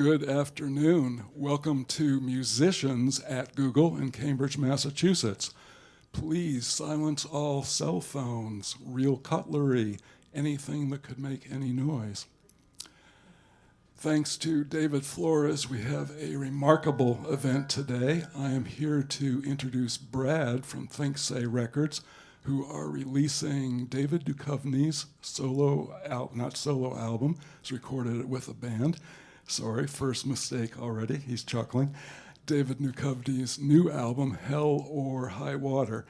Good afternoon. Welcome to Musicians at Google in Cambridge, Massachusetts. Please silence all cell phones, real cutlery, anything that could make any noise. Thanks to David Flores, we have a remarkable event today. I am here to introduce Brad from ThinkSay Records, who are releasing David Duchovny's not solo album. It's recorded with a band. Sorry, first mistake already. He's chuckling. David Duchovny's new album, Hell or Highwater.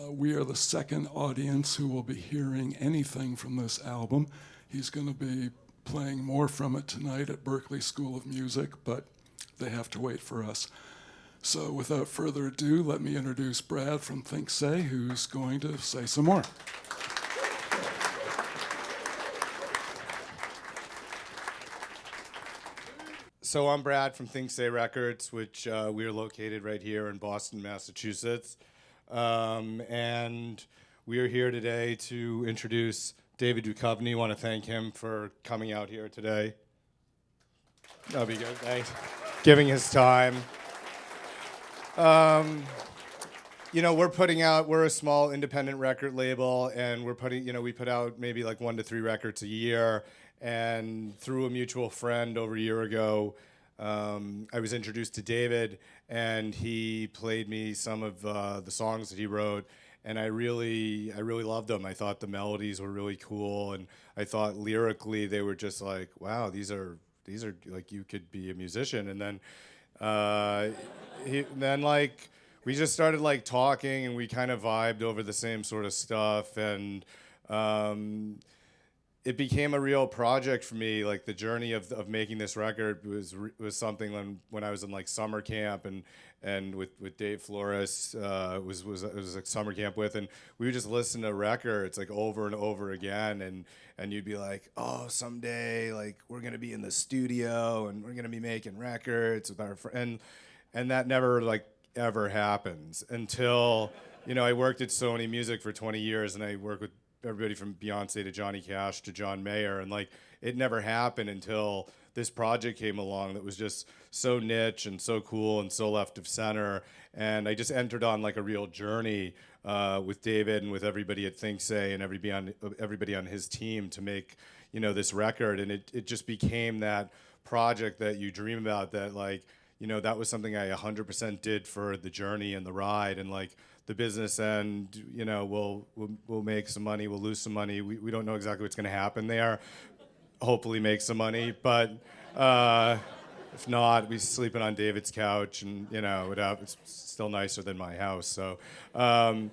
We are the second audience who will be hearing anything from this album. He's going to be playing more from it tonight at Berklee School of Music, but they have to wait for us. So without further ado, let me introduce Brad from ThinkSay, who's going to say some more. So I'm Brad from ThinkSay Records, which we are located right here in Boston, Massachusetts. And we are here today to introduce David Duchovny. I want to thank him for coming out here today. That'll be good, thanks. Giving his time. We're a small independent record label, and we put out maybe like 1 to 3 records a year. And through a mutual friend over a year ago, I was introduced to David, and he played me some of the songs that he wrote, and I really loved them. I thought the melodies were really cool, and I thought lyrically they were just like, wow, these are like, you could be a musician. And then we just started like talking, and we kind of vibed over the same sort of stuff, and it became a real project for me. Like the journey of making this record was something when I was in like summer camp and with Dave Flores was like summer camp with, and we would just listen to records like over and over again, and you'd be like, oh, someday like we're gonna be in the studio and we're gonna be making records with our friend, and that never like ever happens until I worked at Sony Music for 20 years, and I worked with everybody from Beyonce to Johnny Cash to John Mayer, and like it never happened until this project came along that was just so niche and so cool and so left of center, and I just entered on like a real journey with David and with everybody at ThinkSay and everybody on his team to make this record, and it just became that project that you dream about, that like that was something I 100% did for the journey and the ride, and like the business end, we'll make some money, we'll lose some money. We don't know exactly what's going to happen there. Hopefully make some money, but if not, we're sleeping on David's couch, and it's still nicer than my house. So the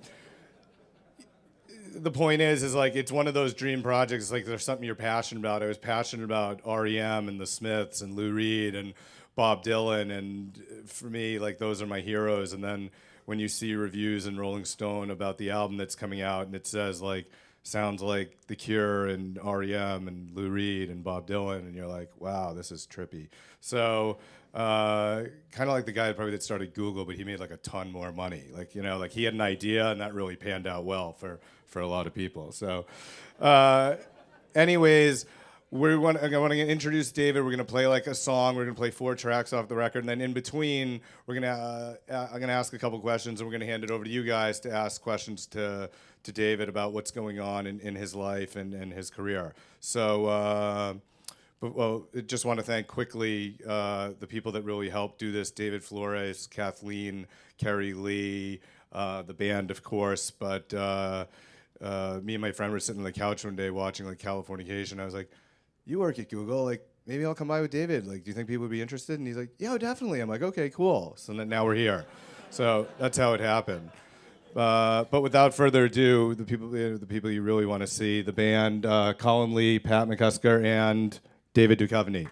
point is like it's one of those dream projects. Like there's something you're passionate about. I was passionate about REM and the Smiths and Lou Reed and Bob Dylan, and for me, like those are my heroes. And then when you see reviews in Rolling Stone about the album that's coming out, and it says like sounds like The Cure and REM and Lou Reed and Bob Dylan, and you're like, wow, this is trippy. So kind of like the guy probably that started Google, but he made like a ton more money. Like like he had an idea, and that really panned out well for a lot of people. So anyways, I want to introduce David. We're going to play like a song. We're going to play 4 tracks off the record, and then in between, I'm going to ask a couple questions, and we're going to hand it over to you guys to ask questions to David about what's going on in his life and his career. So, I just want to thank quickly the people that really helped do this: David Flores, Kathleen, Kerry Lee, the band, of course. But me and my friend were sitting on the couch one day watching like Californication. I was like, you work at Google, like maybe I'll come by with David. Like, do you think people would be interested? And he's like, yeah, definitely. I'm like, okay, cool. So now we're here. So that's how it happened. But without further ado, the people you really want to see, the band, Colin Lee, Pat McCusker, and David Duchovny.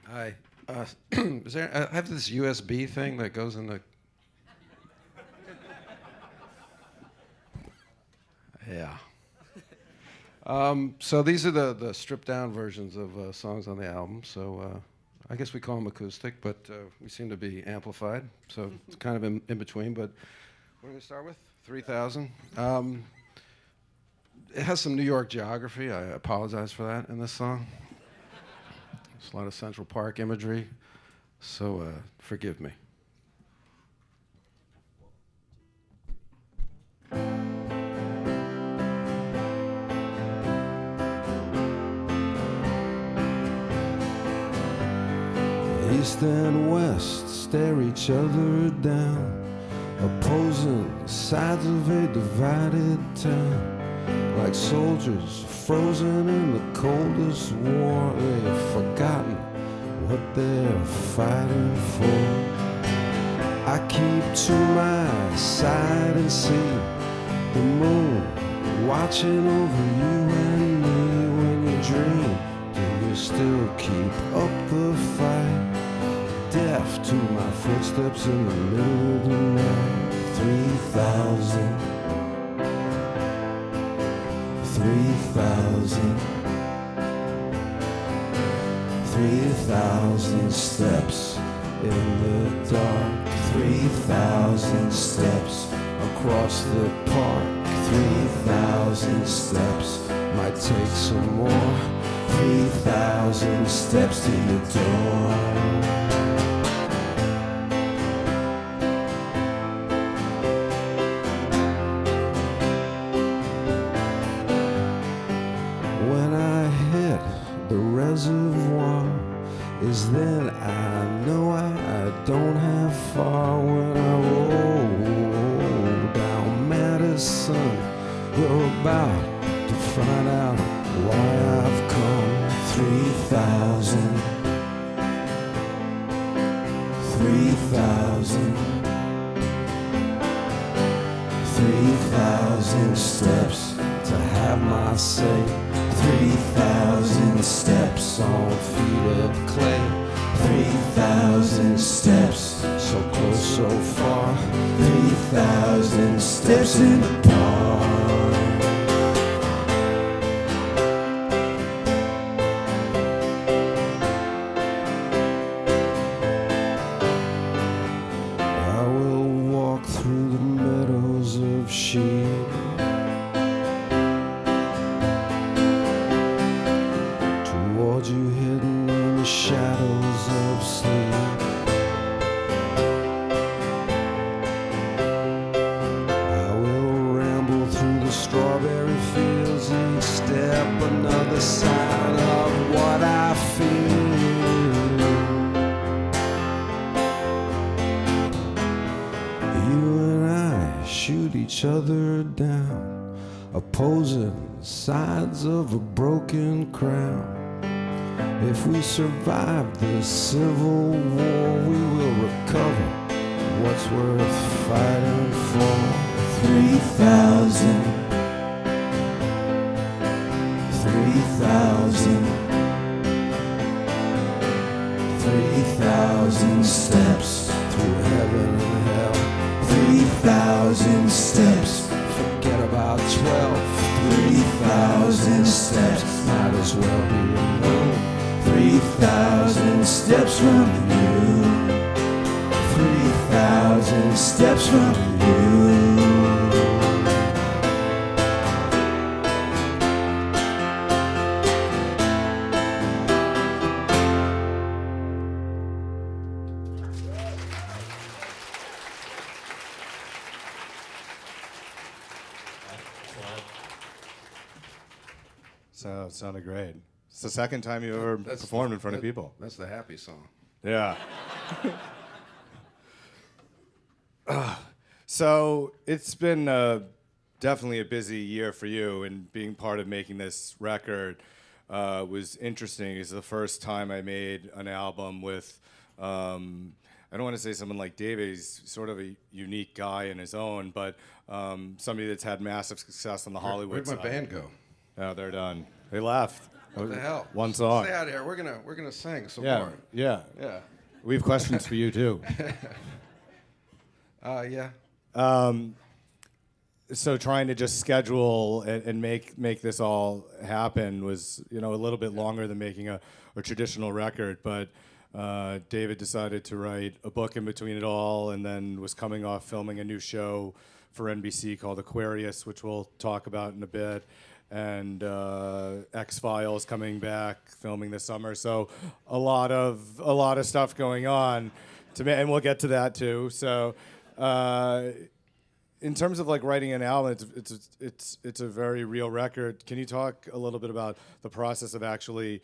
Hi. I have this USB thing that goes in the... Yeah. So these are the stripped down versions of songs on the album. So I guess we call them acoustic, but we seem to be amplified, so it's kind of in between. But what are we going to start with? 3000. It has some New York geography. I apologize for that in this song. There's a lot of Central Park imagery, so forgive me. East and west stare each other down, opposing sides of a divided town. Like soldiers frozen in the coldest war, they've forgotten what they're fighting for. I keep to my side and see the moon watching over you and me. When you dream, do you still keep up the fight? Deaf to my footsteps in the middle of the night. 3,000 3,000 steps in the dark. 3,000 steps across the park. 3,000 steps might take some more. 3,000 steps to your door. Reservoir is then I know I don't have far. When I roll down Madison, you're about to find out why I've come. 3,000 steps to have my say. 3,000 steps on feet of clay. 3,000 steps, so close, so far. 3,000 steps in the park. I will walk through the meadows of sheep. You hidden in the shadows of sleep. I will ramble through the strawberry fields, each step another side of what I feel. You and I shoot each other down, opposing sides of a broken crown. If we survive this civil war, we will recover what's worth fighting for. 3,000 steps through heaven and hell. 3,000 steps, forget about 12. 3,000 steps, might as well be alone. 3,000 steps from you. 3,000 steps from you. So it sounded great. It's the second time you've ever performed in front of people. That's the happy song. Yeah. So it's been definitely a busy year for you, and being part of making this record was interesting. It's the first time I made an album with, I don't want to say someone like David. He's sort of a unique guy in his own, but somebody that's had massive success on the Hollywood Where'd my side. band go? Oh, they're done. They left. What the hell? One song. Stay out of here. We're gonna sing some Yeah, more. yeah. Yeah. We have questions for you too. Yeah. So trying to just schedule and make this all happen was, a little bit longer than making a traditional record. But David decided to write a book in between it all, and then was coming off filming a new show for NBC called Aquarius, which we'll talk about in a bit. And X-Files coming back, filming this summer. So a lot of stuff going on, and we'll get to that too. So in terms of like writing an album, it's a very real record. Can you talk a little bit about the process of actually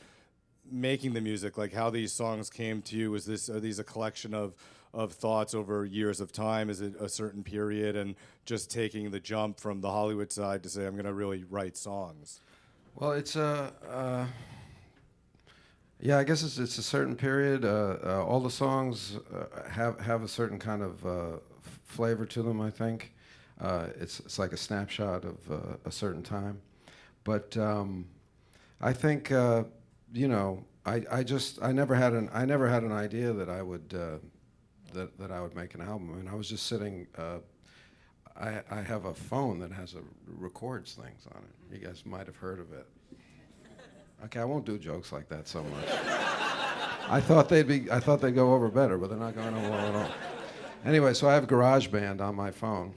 making the music, like how these songs came to you? Are these a collection of thoughts over years of time? Is it a certain period, and just taking the jump from the Hollywood side to say, I'm going to really write songs? Well, it's yeah, I guess it's a certain period. All the songs have a certain kind of flavor to them, I think. It's like a snapshot of a certain time. But I think you know, I never had an idea that I would that I would make an album. I mean, I was just sitting. I have a phone that records things on it. You guys might have heard of it. Okay, I won't do jokes like that so much. I thought they'd go over better, but they're not going over well at all. Anyway, so I have GarageBand on my phone,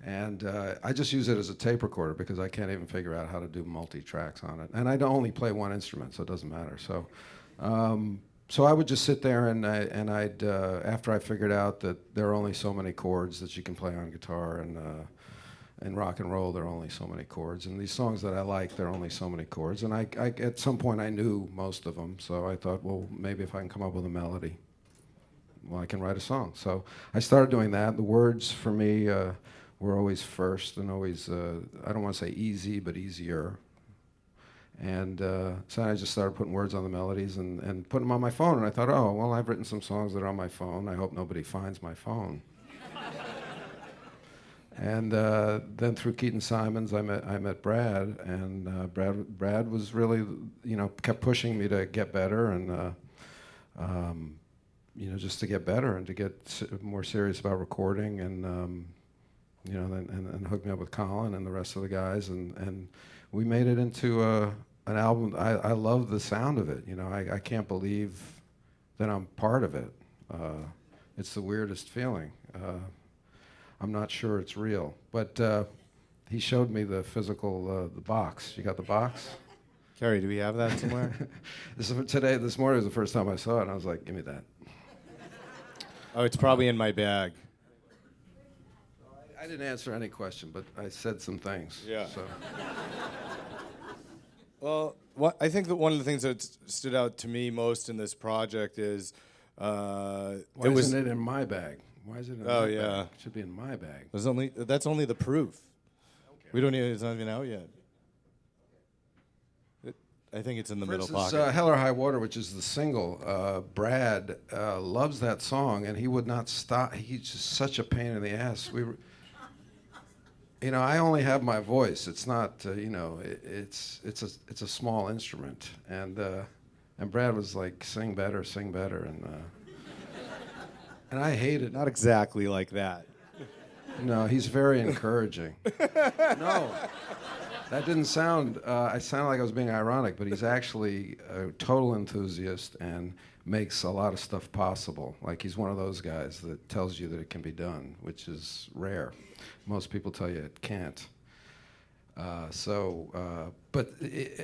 and I just use it as a tape recorder because I can't even figure out how to do multi-tracks on it. And I only play one instrument, so it doesn't matter. So I would just sit there and I'd after I figured out that there are only so many chords that you can play on guitar, and in rock and roll there are only so many chords, and these songs that I like, there are only so many chords, and I at some point I knew most of them, so I thought, well, maybe if I can come up with a melody, well, I can write a song. So I started doing that. The words for me were always first, and always I don't want to say easy, but easier. And so I just started putting words on the melodies and putting them on my phone. And I thought, oh, well, I've written some songs that are on my phone. I hope nobody finds my phone. And then through Keaton Simons, I met Brad, and Brad was really, kept pushing me to get better, and just to get better and to get more serious about recording, and and hooked me up with Colin and the rest of the guys, and we made it into an album. I love the sound of it. I can't believe that I'm part of it. It's the weirdest feeling. I'm not sure it's real, but he showed me the physical, the box. You got the box? Carrie, do we have that somewhere? This morning was the first time I saw it, and I was like, give me that. Oh, it's probably in my bag. I didn't answer any question, but I said some things. Yeah. So. Well, I think that one of the things that stood out to me most in this project is Why isn't it in my bag? Why is it in my bag? It should be in my bag. That's only the proof. We don't even. It's not even out yet. I think it's in the middle pocket. Hell or Highwater, which is the single. Brad loves that song, and he would not stop. He's just such a pain in the ass. I only have my voice. It's not. It's a small instrument, and Brad was like, sing better, and I hate it. Not exactly like that. No, he's very encouraging. No, that didn't sound. I sounded like I was being ironic, but he's actually a total enthusiast and makes a lot of stuff possible. Like, he's one of those guys that tells you that it can be done, which is rare. Most people tell you it can't. But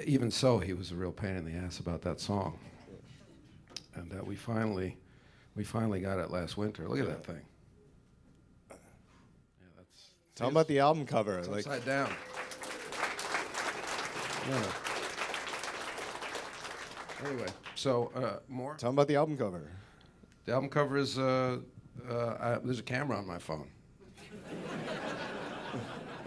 even so, he was a real pain in the ass about that song. And we finally got it last winter. Look at that thing. Tell them about the album cover. It's upside down. Yeah. Anyway, so more? Tell them about the album cover. The album cover is, there's a camera on my phone.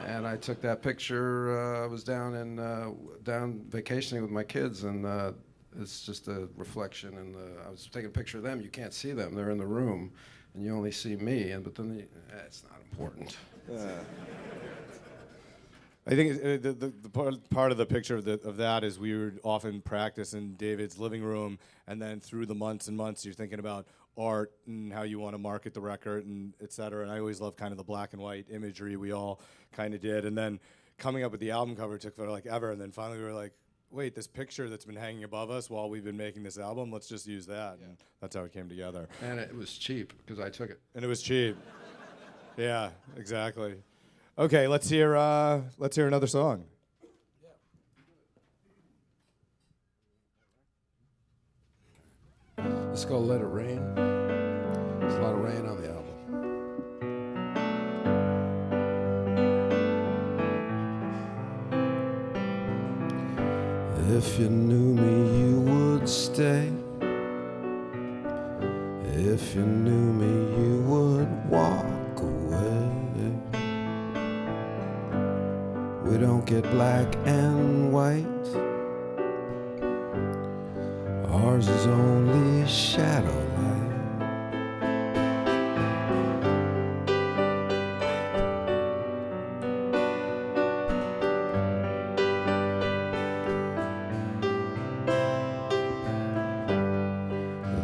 And I took that picture. I was down vacationing with my kids, and it's just a reflection. And I was taking a picture of them. You can't see them; they're in the room, and you only see me. But then it's not important. I think the part of the picture of that is we would often practice in David's living room, and then through the months and months, you're thinking about art and how you want to market the record and et cetera. And I always love kind of the black and white imagery we all kind of did. And then coming up with the album cover took for like ever. And then finally we were like, wait, this picture that's been hanging above us while we've been making this album, let's just use that. And that's how it came together. And it was cheap because I took it. And it was cheap. Yeah, exactly. Okay, let's hear another song. Let's go Let It Rain. There's a lot of rain on the album. If you knew me, you would stay. If you knew me, you would walk away. We don't get black and white. Ours is only shadow light.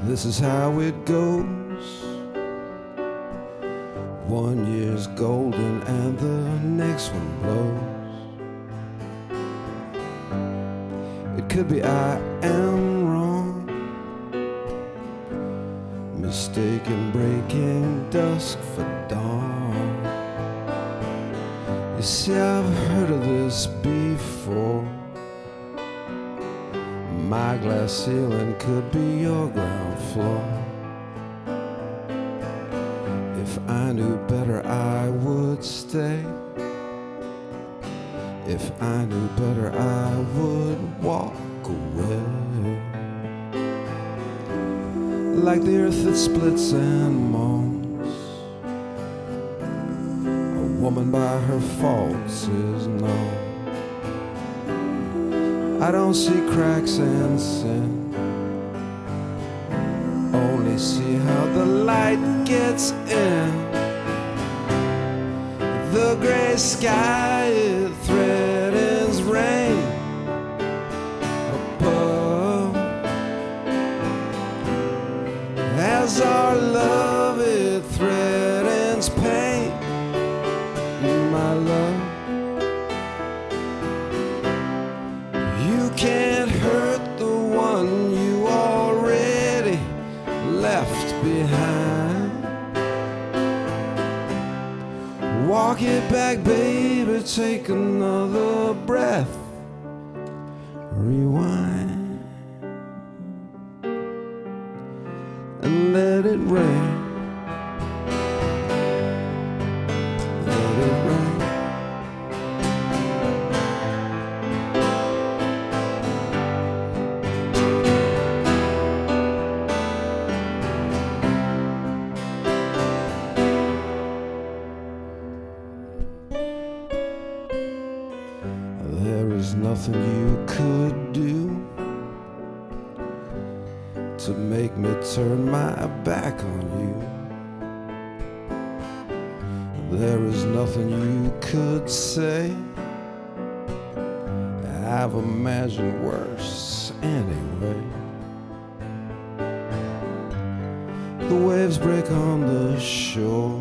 This is how it goes. One year's golden and the next one blows. It could be I am wrong, mistaken breaking dusk for dawn. You see, I've heard of this before. My glass ceiling could be your ground floor. If I knew better, I would stay. If I knew better, I would walk away. Like the earth that splits and moans, a woman by her faults is known. I don't see cracks and sin, only see how the light gets in. The gray sky, it threatens rain above. As our love, it threatens pain, my love. You can't hurt the one you already left behind. Walk it back, baby, take another breath. Rewind and let it rain. Let it rain. There is nothing you could do to make me turn my back on you. There is nothing you could say. I've imagined worse anyway. The waves break on the shore.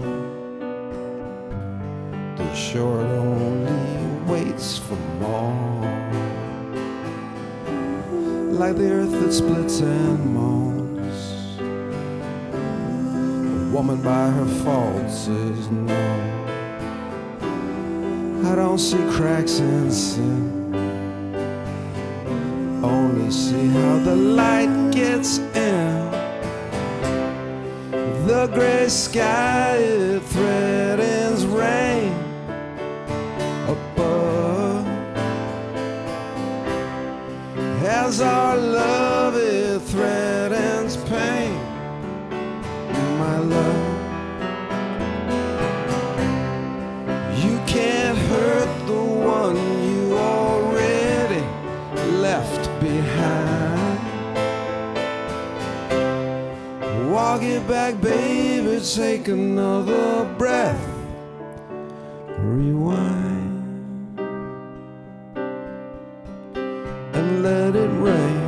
The shore only waits for more. Like the earth that splits and moans, a woman by her faults is known. I don't see cracks in sin, only see how the light gets in. The gray sky, it threatens rain above. As our love, it threatens pain, my love. You can't hurt the one you already left behind. Walk it back, baby, take another breath. Rewind and let it rain.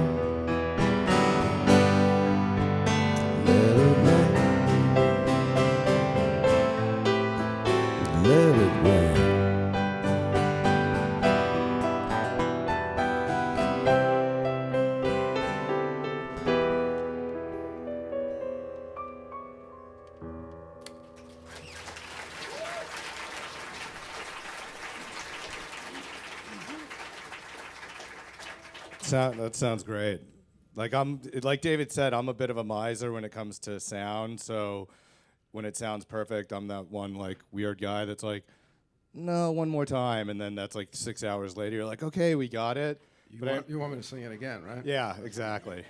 Let it rain. Let it rain. That sounds great. Like David said, I'm a bit of a miser when it comes to sound. So when it sounds perfect, I'm that one like weird guy that's like, no, one more time, and then that's like 6 hours later. You're like, okay, we got it. You want me to sing it again, right? Yeah, exactly.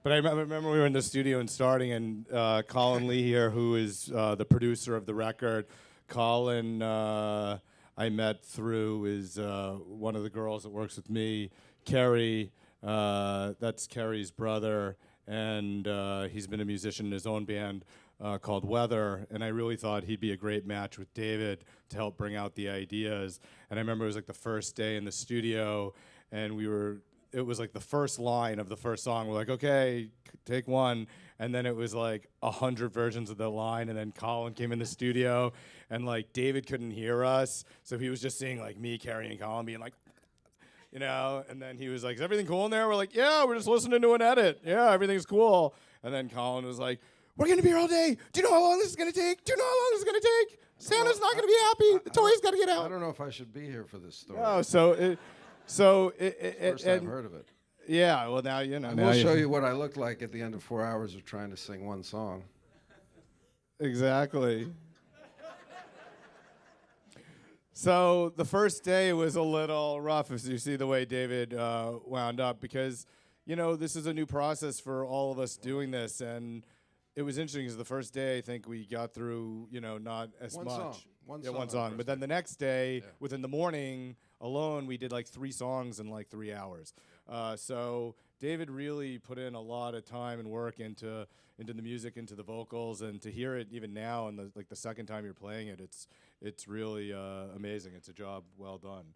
But I remember we were in the studio and starting, and Colin Lee here, who is the producer of the record. Colin, I met through is one of the girls that works with me, Kerry. That's Kerry's brother, and he's been a musician in his own band called Weather. And I really thought he'd be a great match with David to help bring out the ideas. And I remember it was like the first day in the studio, and it was like the first line of the first song. We're like, okay, take one. And then it was like 100 versions of the line. And then Colin came in the studio, and like David couldn't hear us. So he was just seeing like me, Carrie, and Colin being like, you know, and then he was like, is everything cool in there? We're like, yeah, we're just listening to an edit. Yeah, everything's cool. And then Colin was like, we're going to be here all day. Do you know how long this is going to take? Do you know how long this is going to take? Santa's not going to be happy. The toys got to get out. I don't know if I should be here for this story. No, First I've heard of it. Yeah, well, now you know. I will show you what I looked like at the end of 4 hours of trying to sing one song. Exactly. So the first day was a little rough, as you see the way David wound up, because, you know, this is a new process for all of us doing this, and it was interesting because the first day I think we got through, you know, not as One much. song. One Yeah, song one on the song. first But then the next day, within the morning alone, we did like 3 songs in like 3 hours. So David really put in a lot of time and work into the music, into the vocals, and to hear it even now, and the second time you're playing it, it's really amazing. It's a job well done.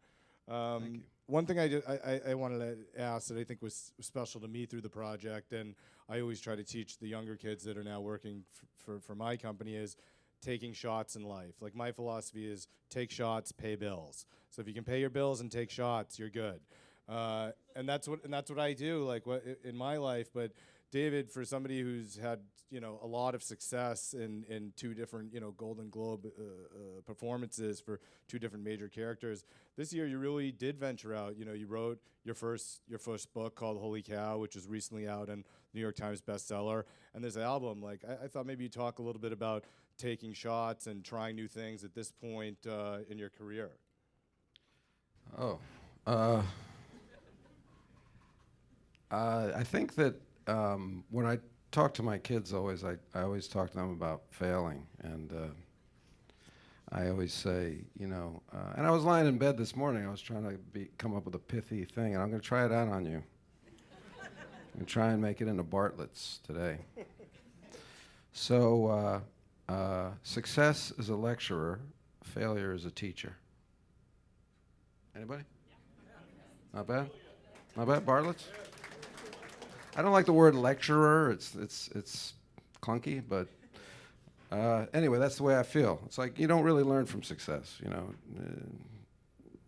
Thank you. One thing I wanted to ask that I think was special to me through the project, and I always try to teach the younger kids that are now working for my company, is taking shots in life. Like, my philosophy is take shots, pay bills. So if you can pay your bills and take shots, you're good. And that's what I do, like, in my life. But David, for somebody who's had, you know, a lot of success in 2 different, you know, Golden Globe performances for 2 different major characters, this year you really did venture out. You know, you wrote your first book called Holy Cow, which is recently out and New York Times bestseller. And this album, like, I thought maybe you'd talk a little bit about taking shots and trying new things at this point in your career. I think that when I talk to my kids, I always talk to them about failing, and I always say, you know, and I was lying in bed this morning. I was trying to come up with a pithy thing, and I'm going to try it out on you. I'm going to try and make it into Bartlett's today. So, success is a lecturer, failure is a teacher. Anybody? Not bad? Not bad, Bartlett's? I don't like the word lecturer. It's clunky, but anyway, that's the way I feel. It's like you don't really learn from success, you know.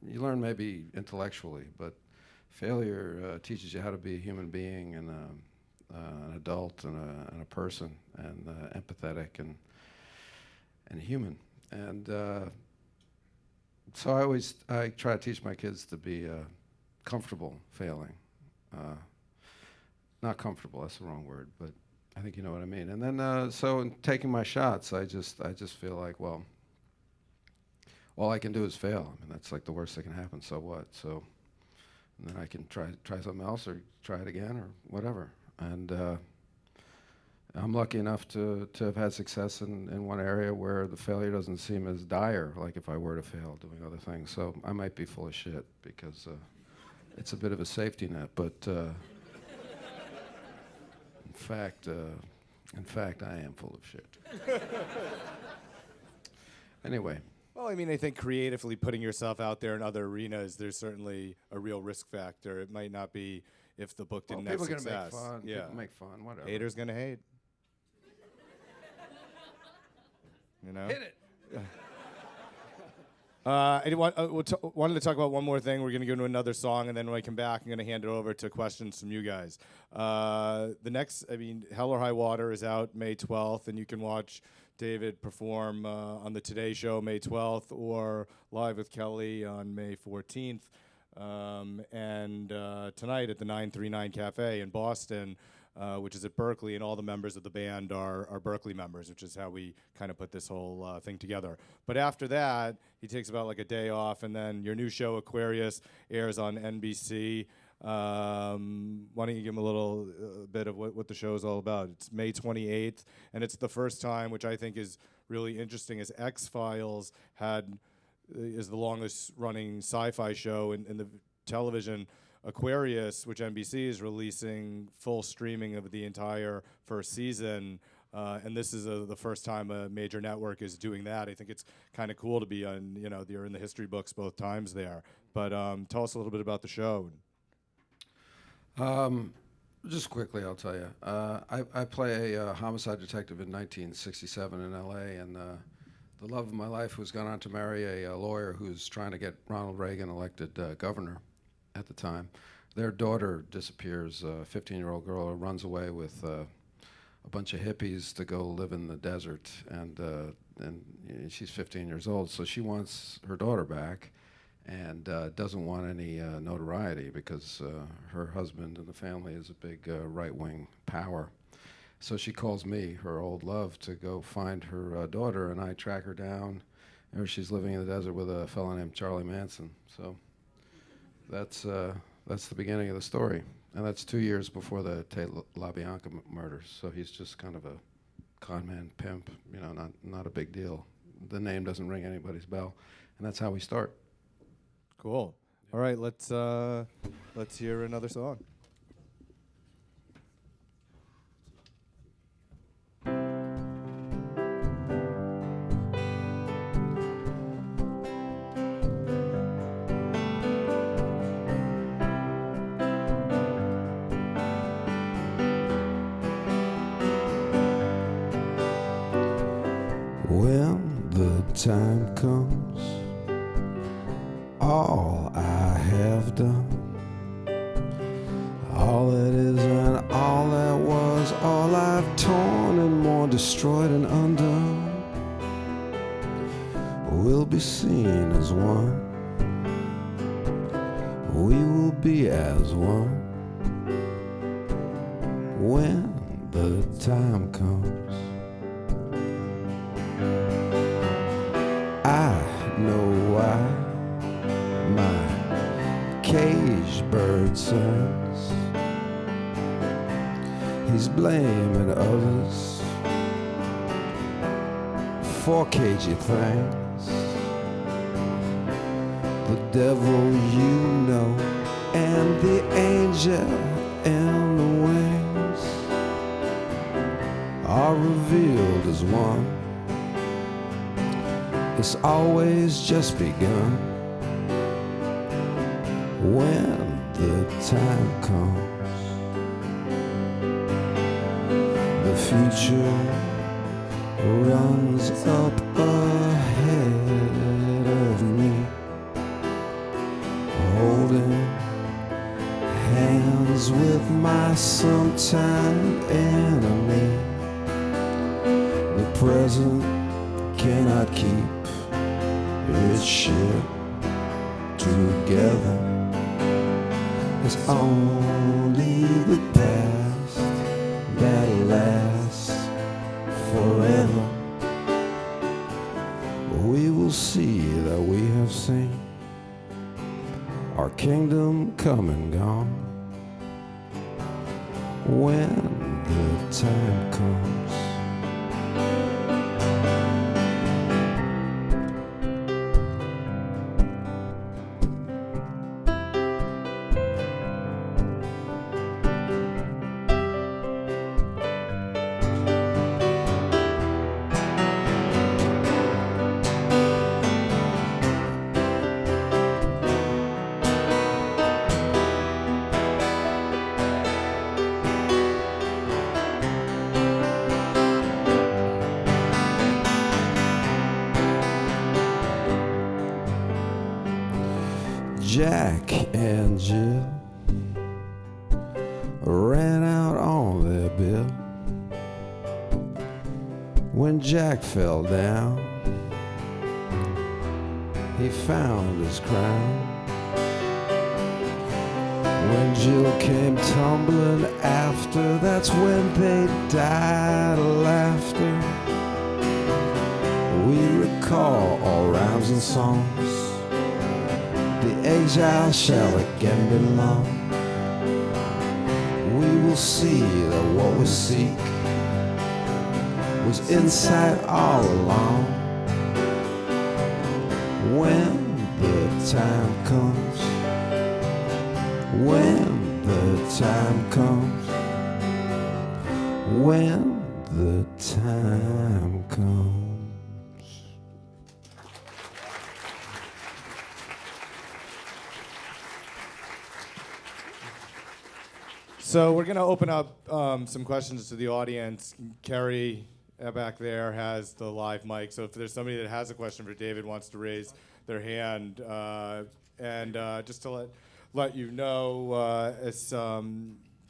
You learn maybe intellectually, but failure teaches you how to be a human being and an adult and a person and empathetic and human. And so I try to teach my kids to be comfortable failing. Not comfortable, that's the wrong word, but I think you know what I mean. And then, so in taking my shots, I just feel like, well, all I can do is fail. I mean, that's like the worst that can happen, so what? So, and then I can try something else or try it again or whatever. And I'm lucky enough to have had success in one area where the failure doesn't seem as dire, like if I were to fail doing other things. So I might be full of shit because it's a bit of a safety net, but in fact, I am full of shit. Anyway. Well, I mean, I think creatively putting yourself out there in other arenas, there's certainly a real risk factor. It might not be if the book didn't have People are success. gonna make fun. Yeah. People make fun. Whatever. Haters gonna hate. You know. Hit it. I wanted to talk about one more thing. We're going to go into another song, and then when I come back, I'm going to hand it over to questions from you guys. The next, I mean, Hell or High Water is out May 12th, and you can watch David perform on the Today Show May 12th or Live with Kelly on May 14th. and tonight at the 939 Cafe in Boston, which is at Berkeley, and all the members of the band are Berkeley members, which is how we kind of put this whole thing together. But after that, he takes about like a day off, and then your new show, Aquarius, airs on NBC. Why don't you give him a little bit of what the show is all about? It's May 28th, and it's the first time, which I think is really interesting, as X-Files is the longest running sci-fi show in the television. Aquarius, which NBC is releasing full streaming of the entire first season, and this is the first time a major network is doing that. I think it's kind of cool to be on, you're in the history books both times there. But tell us a little bit about the show. Just quickly, I'll tell you. I play a homicide detective in 1967 in L.A., and the love of my life, who's gone on to marry a lawyer who's trying to get Ronald Reagan elected governor at the time. Their daughter disappears, a 15-year-old girl who runs away with a bunch of hippies to go live in the desert, and she's 15 years old, so she wants her daughter back, and doesn't want any notoriety because her husband and the family is a big right-wing power. So she calls me, her old love, to go find her daughter, and I track her down. There she's living in the desert with a fellow named Charlie Manson. So that's the beginning of the story. And that's 2 years before the Tate LaBianca murders. So he's just kind of a con man, pimp, not a big deal. The name doesn't ring anybody's bell. And that's how we start. Cool. All right, let's hear another song. When the time comes, all I have done, all that is and all that was, all I've torn and more destroyed and undone, will be seen as one. We will be as one when the time comes. I know why my cage bird sings. He's blaming others for cagey things. The devil you know, and the angel in the wings are revealed as one. It's always just begun when the time comes. The future runs up ahead of me, holding hands with my sometime enemy. The present cannot keep its shit together. It's only the past that lasts forever. We will see that we have seen our kingdom come and gone when the time comes. Jack and Jill ran out on their bill. When Jack fell down, he found his crown. When Jill came tumbling after, that's when they died of laughter. We recall all rhymes and songs. The exile shall again belong. We will see that what we seek was inside all along. When the time comes, when the time comes, when the time comes. So we're going to open up some questions to the audience. Kerry back there has the live mic. So if there's somebody that has a question for David, wants to raise their hand, and just to let you know, it's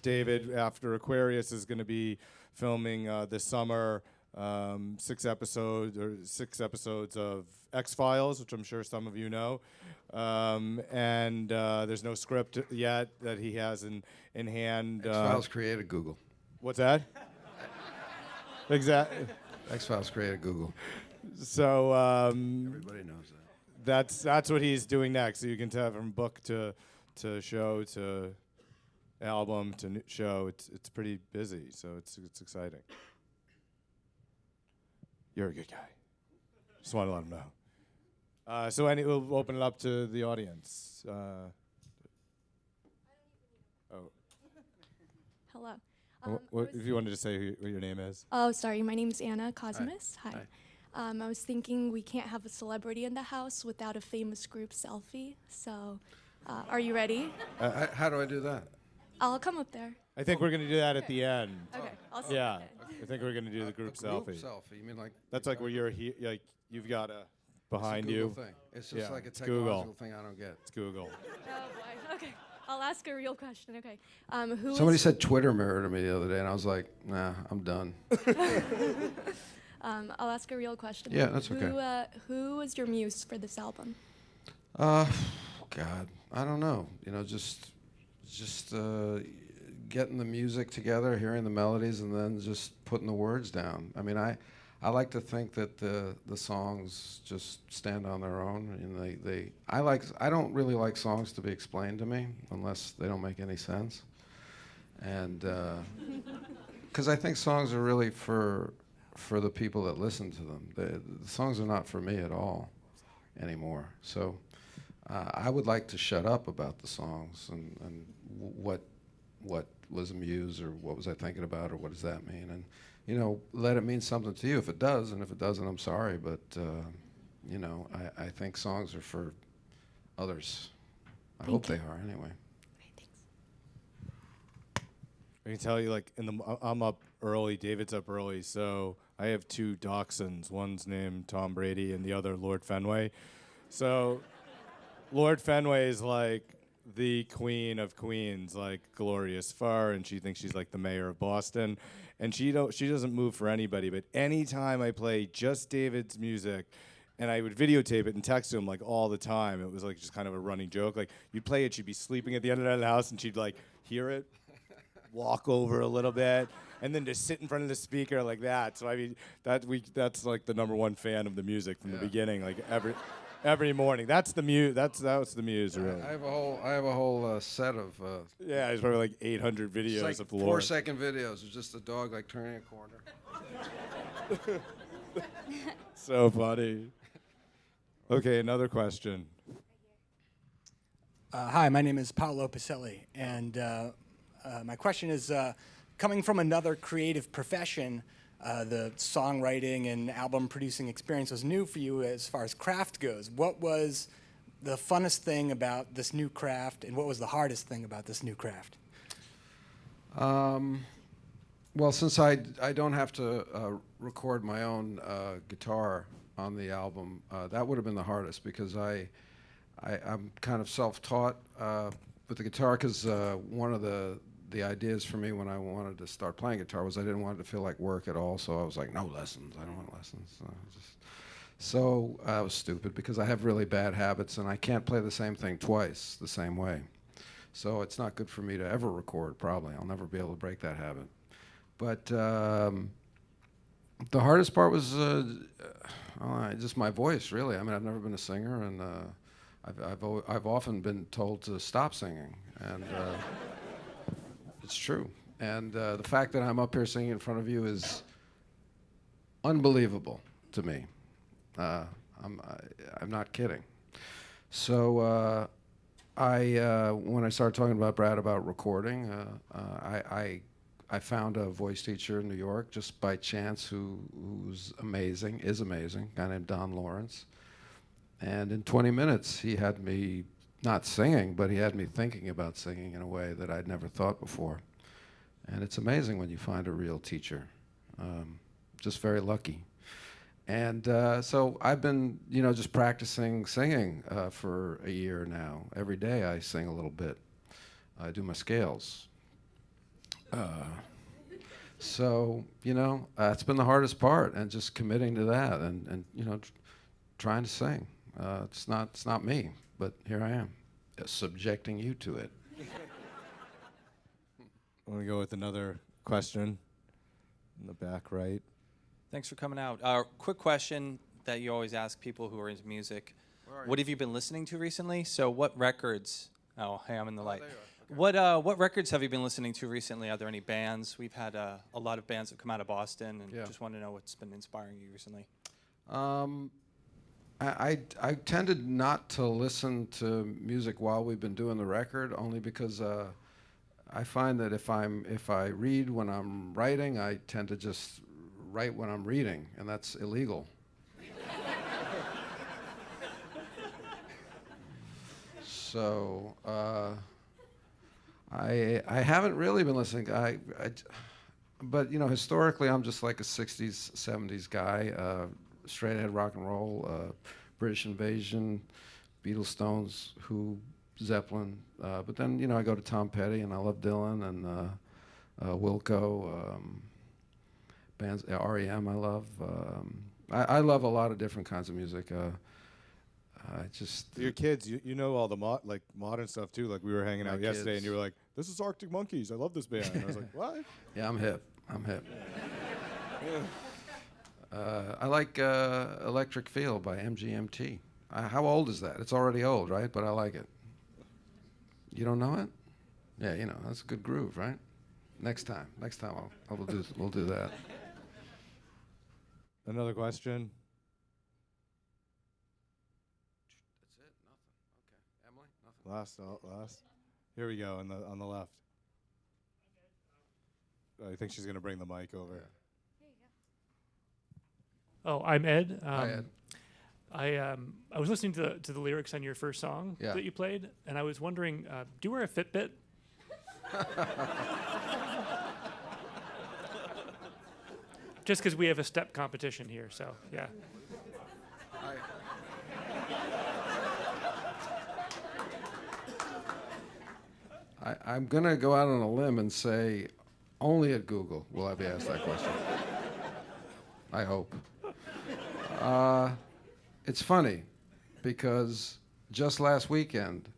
David after Aquarius is going to be filming this summer 6 episodes of X-Files, which I'm sure some of you know. And there's no script yet that he has in hand. X-Files created Google. What's that? Exactly. X-Files created Google. So Everybody knows that. that's what he's doing next. So you can tell from book to show to album to show. It's pretty busy. So it's exciting. You're a good guy. Just want to let him know. So we'll open it up to the audience. Hello. What, if you wanted to say who your name is. Oh, sorry. My name's Anna Cosmas. Hi. I was thinking we can't have a celebrity in the house without a famous group selfie. So, are you ready? How do I do that? I'll come up there. I think we're gonna do that at the end. Okay. I'll see. Yeah, I think we're gonna do the group selfie. Group selfie. You mean like? That's like where you're like you've got a behind it's a you. Google thing. It's just Yeah, like a it's Google. technological thing I don't get. It's Google. Oh boy. Okay. I'll ask a real question. Okay. Somebody said Twitter mirror to me the other day, and I was like, nah, I'm done. I'll ask a real question. Yeah, that's okay. Who was your muse for this album? God, I don't know. You know, just getting the music together, hearing the melodies, and then just putting the words down. I mean, I like to think that the songs just stand on their own, and I don't really like songs to be explained to me unless they don't make any sense, and because I think songs are really for the people that listen to them. The songs are not for me at all anymore. So I would like to shut up about the songs and what was a muse, or what was I thinking about, or what does that mean, and you know, let it mean something to you if it does, and if it doesn't, I'm sorry, but you know, I think songs are for others. I hope they are anyway. Okay, thanks. I can tell you, like I'm up early. David's up early, so I have 2 dachshunds. One's named Tom Brady, and the other Lord Fenway. So Lord Fenway is like the queen of queens, like Gloria's Fur, and she thinks she's like the mayor of Boston, and she doesn't move for anybody. But anytime I play just David's music, and I would videotape it and text him like all the time, it was like just kind of a running joke. Like you'd play it, she'd be sleeping at the end of the house, and she'd like hear it, walk over a little bit, and then just sit in front of the speaker like that. So I mean, that's like the #1 fan of the music from the beginning, like every morning. That's the muse. That was the muse, really. I have a whole set of. Yeah, there's probably like 800 videos It's of like Lord. 4-second videos of just a dog like turning a corner. So funny. Okay, another question. Hi, my name is Paolo Pacelli, and my question is, coming from another creative profession, the songwriting and album producing experience was new for you as far as craft goes. What was the funnest thing about this new craft, and what was the hardest thing about this new craft? Well, since I don't have to record my own guitar on the album, that would have been the hardest, because I'm kind of self-taught with the guitar, because one of the ideas for me when I wanted to start playing guitar was I didn't want it to feel like work at all, so I was like, no lessons, I don't want lessons. So I was stupid, because I have really bad habits, and I can't play the same thing twice the same way. So it's not good for me to ever record, probably. I'll never be able to break that habit. But the hardest part was just my voice, really. I mean, I've never been a singer, and I've often been told to stop singing, and it's true. And the fact that I'm up here singing in front of you is unbelievable to me. I'm not kidding. So when I started talking about Brad about recording, I found a voice teacher in New York just by chance who's amazing, is amazing, a guy named Don Lawrence. And in 20 minutes, he had me not singing, but he had me thinking about singing in a way that I'd never thought before. And it's amazing when you find a real teacher. Just very lucky. And so I've been, just practicing singing for a year now. Every day I sing a little bit. I do my scales. So, that's been the hardest part, and just committing to that and trying to sing. It's not me, but here I am, subjecting you to it. I'm going to go with another question in the back right. Thanks for coming out. Quick question that you always ask people who are into music. What have you been listening to recently? So what records? Oh, hey, I'm in the light. There you are. Okay. What records have you been listening to recently? Are there any bands? We've had a lot of bands that come out of Boston, and just want to know what's been inspiring you recently. I tended not to listen to music while we've been doing the record, only because I find that if I read when I'm writing, I tend to just write when I'm reading, and that's illegal. So I haven't really been listening. But historically, I'm just like a '60s, '70s guy. Straight ahead rock and roll, British Invasion, Beatles, Stones, Who, Zeppelin. But then I go to Tom Petty, and I love Dylan and Wilco. Bands, REM, I love. I love a lot of different kinds of music. Your kids, you know all the modern stuff too. Like we were hanging out yesterday, kids. and you were like, "This is Arctic Monkeys. I love this band." And I was like, "What?" Yeah, I'm hip. I like Electric Feel by MGMT. How old is that? It's already old, right? But I like it. You don't know it? Yeah, that's a good groove, right? Next time we'll do that. Another question. That's it. Nothing. Okay, Emily. Nothing. Last. Here we go on the left. I think she's gonna bring the mic over. Yeah. Oh, I'm Ed. Hi, Ed. I was listening to the lyrics on your first song that you played, and I was wondering, do you wear a Fitbit? Just because we have a step competition here, so yeah. I'm going to go out on a limb and say only at Google will I be asked that question. I hope. It's funny because just last weekend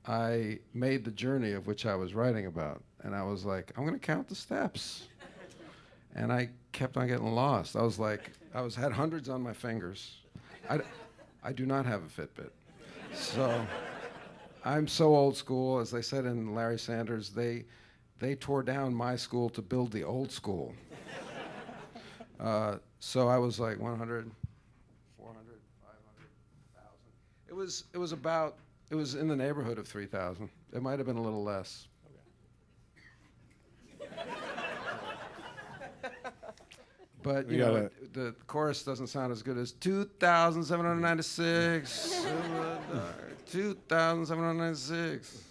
I made the journey of which I was writing about, and I was like, I'm going to count the steps. And I kept on getting lost. I was like, had hundreds on my fingers. I do not have a Fitbit. So I'm so old school. As they said in Larry Sanders, they tore down my school to build the old school. So I was like 100, 400, 500, 1,000. It was in the neighborhood of 3,000. It might have been a little less. But the chorus doesn't sound as good as 2,796. 2,796.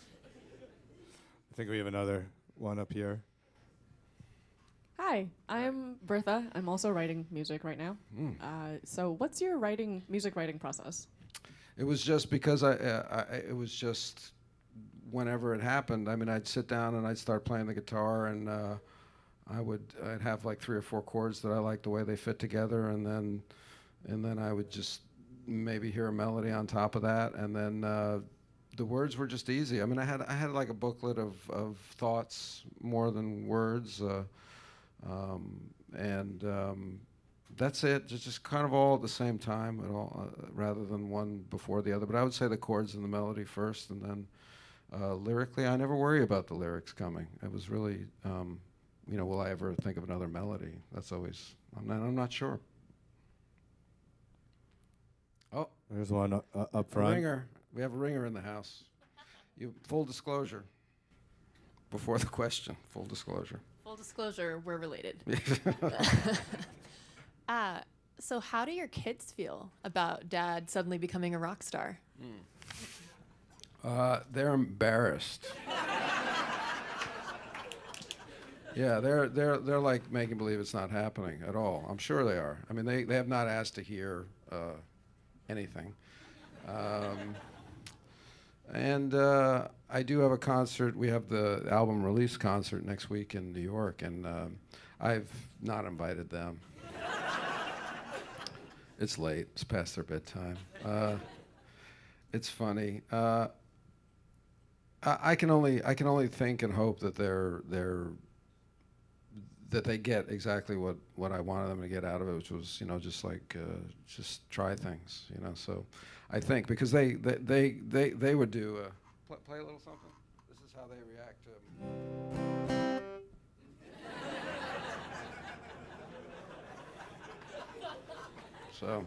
I think we have another one up here. Hi, I'm Bertha. I'm also writing music right now. So what's your music writing process? It was just because it was just whenever it happened. I mean, I'd sit down and I'd start playing the guitar, and I'd have like 3 or 4 chords that I liked the way they fit together, and then I would just maybe hear a melody on top of that, and then the words were just easy. I mean, I had like a booklet of thoughts more than words, and that's it. Just kind of all at the same time, at all, rather than one before the other. But I would say the chords and the melody first, and then lyrically, I never worry about the lyrics coming. It was really, will I ever think of another melody? That's always, I'm not sure. Oh, There's one up a front. ringer. We have a ringer in the house. Full disclosure. Before the question, full disclosure. Full disclosure, we're related. So how do your kids feel about Dad suddenly becoming a rock star? They're embarrassed. Yeah, they're like making believe it's not happening at all. I'm sure they are. I mean, they have not asked to hear anything. And I do have a concert. We have the album release concert next week in New York, and I've not invited them. It's late. It's past their bedtime. It's funny. I can only think and hope that that they get exactly what I wanted them to get out of it, which was just try things, So I think because they would do play a little something. This is how they react to. So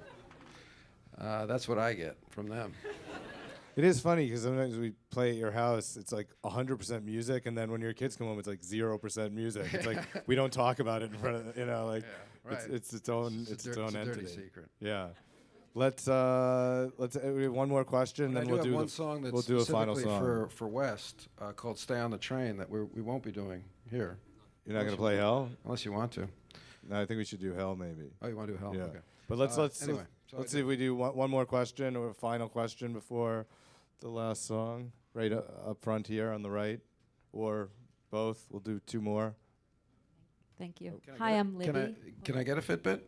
that's what I get from them. It is funny because sometimes we play at your house, it's like 100% music, and then when your kids come home, it's like 0% music. It's like we don't talk about it in front of Right. it's its own It's entity. a dirty secret. Yeah. Let's we have one more question, But then I we'll do do have one song that's we'll do a final specifically song. for West called "Stay on the Train" that we won't be doing here. You're not gonna play Hell? Unless you want to. No, I think we should do Hell maybe. Oh, you want to do Hell? Yeah. Okay. But let's anyway, so let's see if we do one more question or a final question before the last song, right up front here on the right, or both. We'll do two more. Thank you. Hi, I'm Libby. Can I get a Fitbit?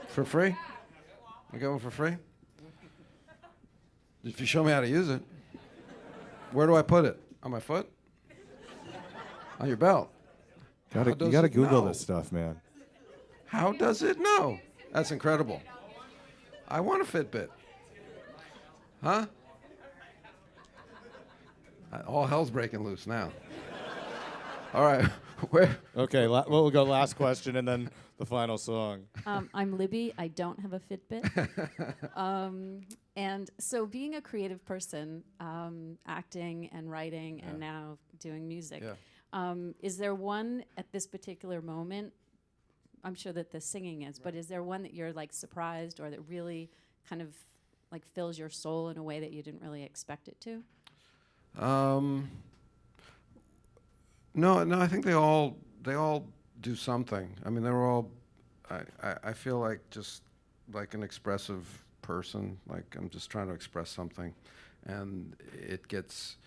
For free? I get one for free? If you show me how to use it. Where do I put it? On my foot? On your belt? You gotta Google this stuff, man. How does it know? That's incredible. I want a Fitbit. Huh? All hell's breaking loose now. All right. Where? Okay, we'll go last question and then the final song. I'm Libby. I don't have a Fitbit. And so being a creative person, acting and writing and now doing music, is there one at this particular moment? I'm sure that the singing is, but is there one that you're like surprised or that really kind of like fills your soul in a way that you didn't really expect it to? No, I think they all do something. I mean, they're all. I feel like just like an expressive person. Like I'm just trying to express something, and it gets.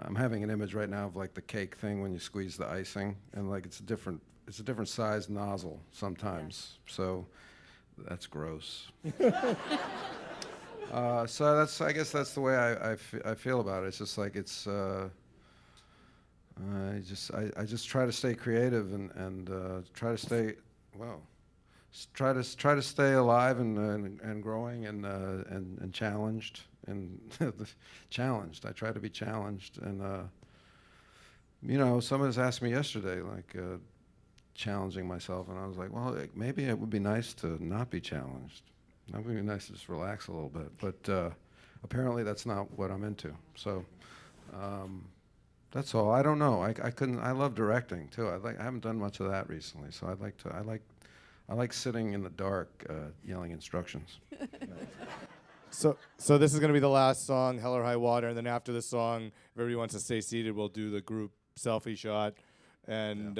I'm having an image right now of like the cake thing when you squeeze the icing, and like it's a different size nozzle sometimes. So that's gross. So I guess that's the way I feel about it. It's just like it's. I just try to stay creative and try to stay try to stay alive and growing and challenged and challenged. I try to be challenged and someone has asked me yesterday like challenging myself, and I was like, well, maybe it would be nice to not be challenged. It would be nice to just relax a little bit, but apparently that's not what I'm into. So. That's all. I don't know. I couldn't. I love directing too. I haven't done much of that recently. So I like sitting in the dark, yelling instructions. So this is gonna be the last song, Hell or High Water, and then after the song, if everybody wants to stay seated, we'll do the group selfie shot. And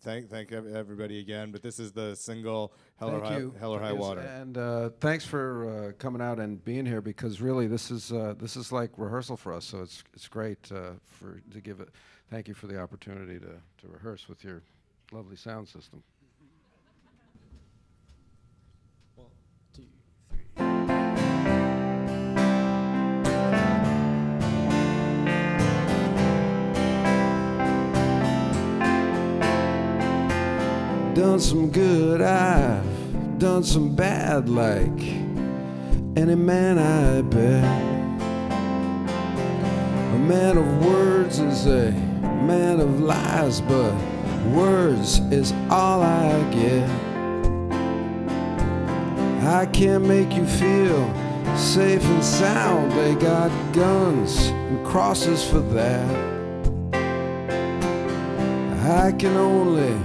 thank everybody again. But this is the single Hell or High Water. And thanks for coming out and being here, because really this is like rehearsal for us. So it's great to give it. Thank you for the opportunity to rehearse with your lovely sound system. done some good, I've done some bad, like any man, I bet. A man of words is a man of lies, but words is all I get. I can't make you feel safe and sound. They got guns and crosses for that. I can only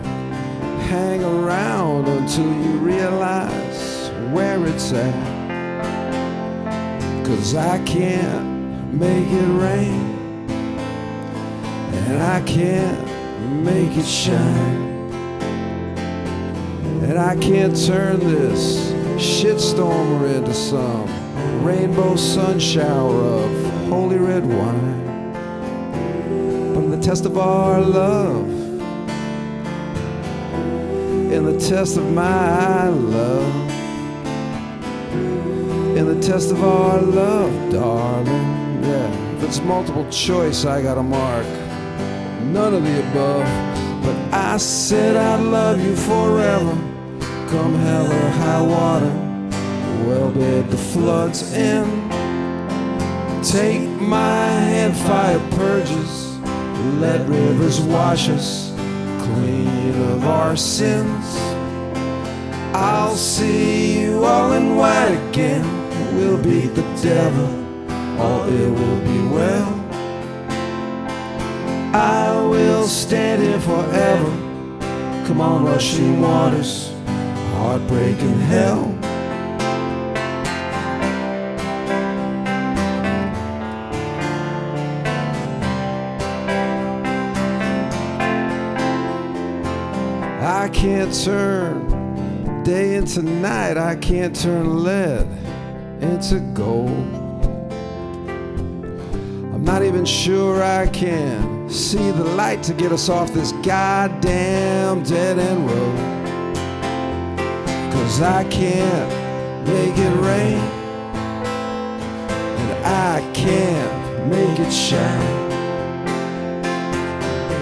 hang around until you realize where it's at. 'Cause I can't make it rain, and I can't make it shine, and I can't turn this shitstorm into some rainbow sun shower of holy red wine. But in the test of our love, in the test of my love, in the test of our love, darling, yeah. If it's multiple choice, I gotta mark none of the above. But I said I'd love you forever, come hell or high water. Well, babe, the flood's in. Take my hand, fire purges. Let rivers wash us clean of our sins. I'll see you all in white again. We'll beat the devil, all it will be well. I will stand here forever. Come on, rushing waters, heartbreaking hell. I can't turn day into night. I can't turn lead into gold. I'm not even sure I can see the light to get us off this goddamn dead-end road. 'Cause I can't make it rain, and I can't make it shine.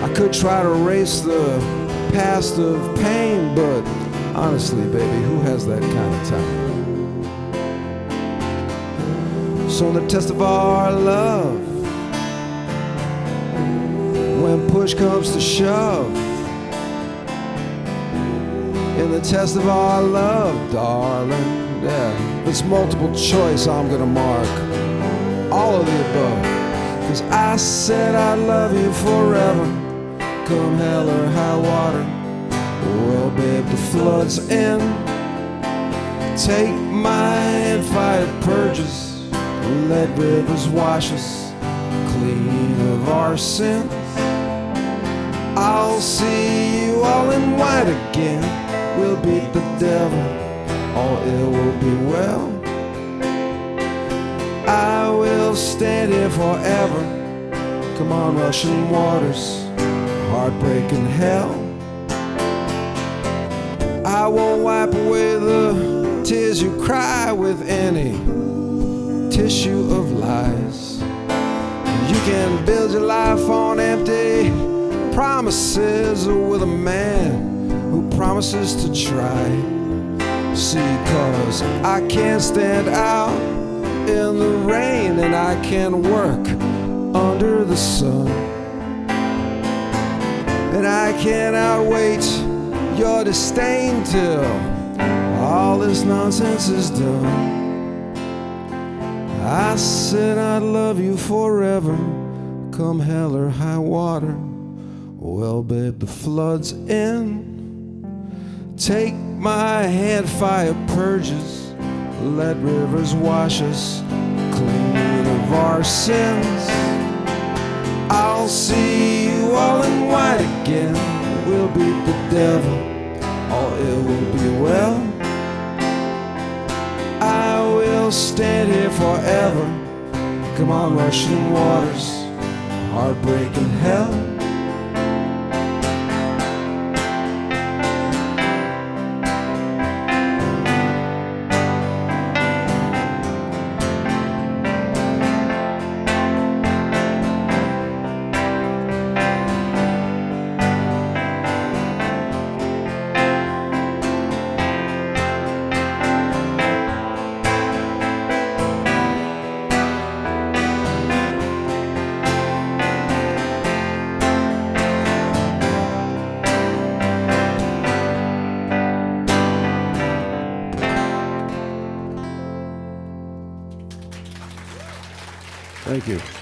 I could try to erase the past of pain, but honestly, baby, who has that kind of time? So in the test of our love, when push comes to shove, in the test of our love, darling, yeah. If it's multiple choice, I'm gonna mark all of the above. 'Cause I said I'd love you forever, come hell or high water. Well, babe, the flood's in. Take my hand, fire purges. Let rivers wash us clean of our sins. I'll see you all in white again. We'll beat the devil, all it will be well. I will stand here forever. Come on, rushing waters, heartbreaking hell. I won't wipe away the tears you cry with any tissue of lies. You can build your life on empty promises, or with a man who promises to try. See, 'cause I can't stand out in the rain, and I can't work under the sun, and I can't outwait your disdain till all this nonsense is done. I said I'd love you forever, come hell or high water. Well, babe, the flood's in. Take my hand, fire purges. Let rivers wash us clean of our sins. I'll see you all in white again. We'll beat the devil, all it will be well. I will stand here forever. Come on, rushing waters, heartbreaking hell. Thank you.